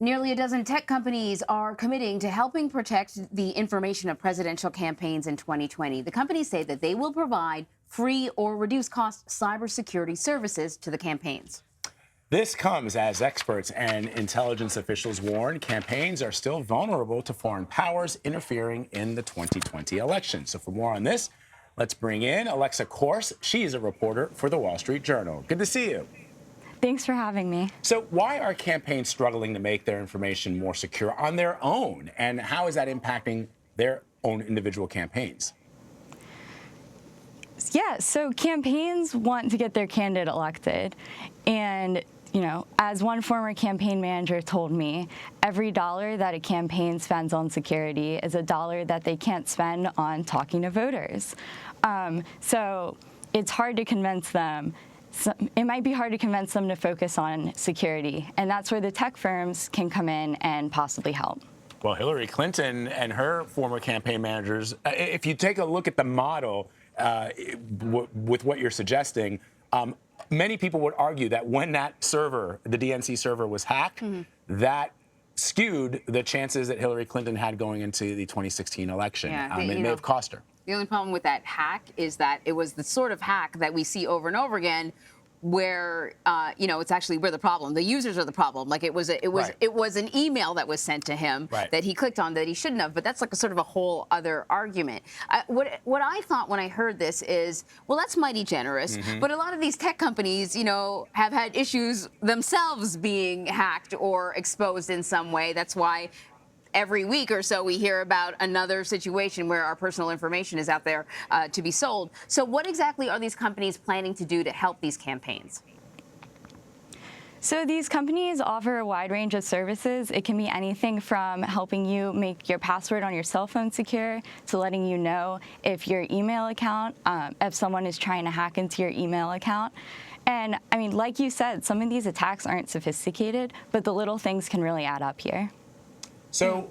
Nearly a dozen tech companies are committing to helping protect the information of presidential campaigns in 2020. The companies say that they will provide free or reduced cost cybersecurity services to the campaigns. This comes as experts and intelligence officials warn campaigns are still vulnerable to foreign powers interfering in the 2020 election. So for more on this, let's bring in Alexa Corse. She is a reporter for the Wall Street Journal. Good to see you. Thanks for having me. So why are campaigns struggling to make their information more secure on their own? And how is that impacting their own individual campaigns? Yeah, so campaigns want to get their candidate elected. And, as one former campaign manager told me, every dollar that a campaign spends on security is a dollar that they can't spend on talking to voters. So it's hard to convince them. It might be hard to convince them to focus on security, and that's where the tech firms can come in and possibly help. Well, Hillary Clinton and her former campaign managers, if you take a look at the model with what you're suggesting, many people would argue that when that server, the DNC server, was hacked, that skewed the chances that Hillary Clinton had going into the 2016 election. Yeah, It may have cost her. The only problem with that hack is that it was the sort of hack that we see over and over again, where it's actually we're the problem. The users are the problem. Like it was an email that was sent to him that he clicked on that he shouldn't have. But that's like a sort of a whole other argument. What I thought when I heard this is, well, that's mighty generous. But a lot of these tech companies, have had issues themselves being hacked or exposed in some way. That's why every week or so we hear about another situation where our personal information is out there to be sold. So what exactly are these companies planning to do to help these campaigns? So these companies offer a wide range of services. It can be anything from helping you make your password on your cell phone secure to letting you know if your email account, if someone is trying to hack into your email account. And I mean, like you said, some of these attacks aren't sophisticated, but the little things can really add up here. So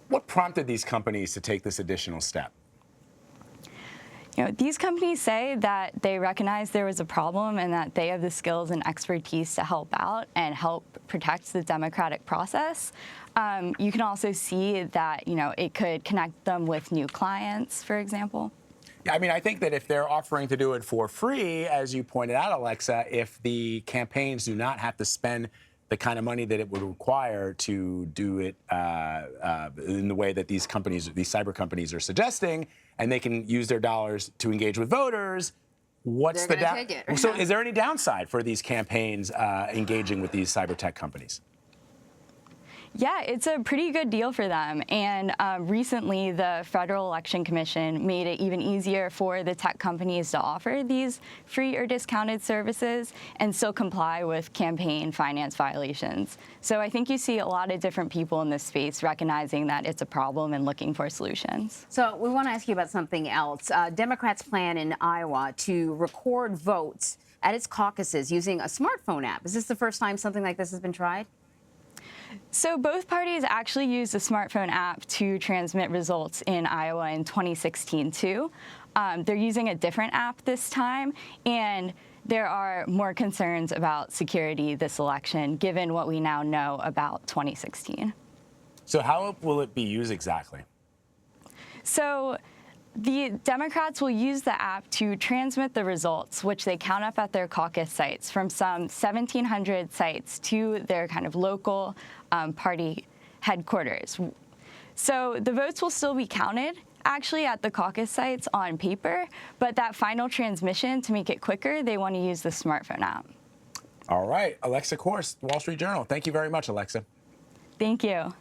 what prompted these companies to take this additional step? These companies say that they recognize there was a problem and that they have the skills and expertise to help out and help protect the democratic process. You can also see that, it could connect them with new clients, for example. Yeah, I mean, I think that if they're offering to do it for free, as you pointed out, Alexa, if the campaigns do not have to spend the kind of money that it would require to do it in the way that these companies, these cyber companies, are suggesting, and they can use their dollars to engage with voters, what's the downside? So is there any downside for these campaigns engaging with these cyber tech companies? Yeah, it's a pretty good deal for them. And recently, the Federal Election Commission made it even easier for the tech companies to offer these free or discounted services and still comply with campaign finance violations. So I think you see a lot of different people in this space recognizing that it's a problem and looking for solutions. So we want to ask you about something else. Democrats plan in Iowa to record votes at its caucuses using a smartphone app. Is this the first time something like this has been tried? So both parties actually used a smartphone app to transmit results in Iowa in 2016, too. They're using a different app this time, and there are more concerns about security this election, given what we now know about 2016. So how will it be used exactly? So the Democrats will use the app to transmit the results, which they count up at their caucus sites, from some 1,700 sites to their kind of local party headquarters. So the votes will still be counted, actually, at the caucus sites on paper, but that final transmission, to make it quicker, they want to use the smartphone app. All right. Alexa Corse, Wall Street Journal. Thank you very much, Alexa. Thank you.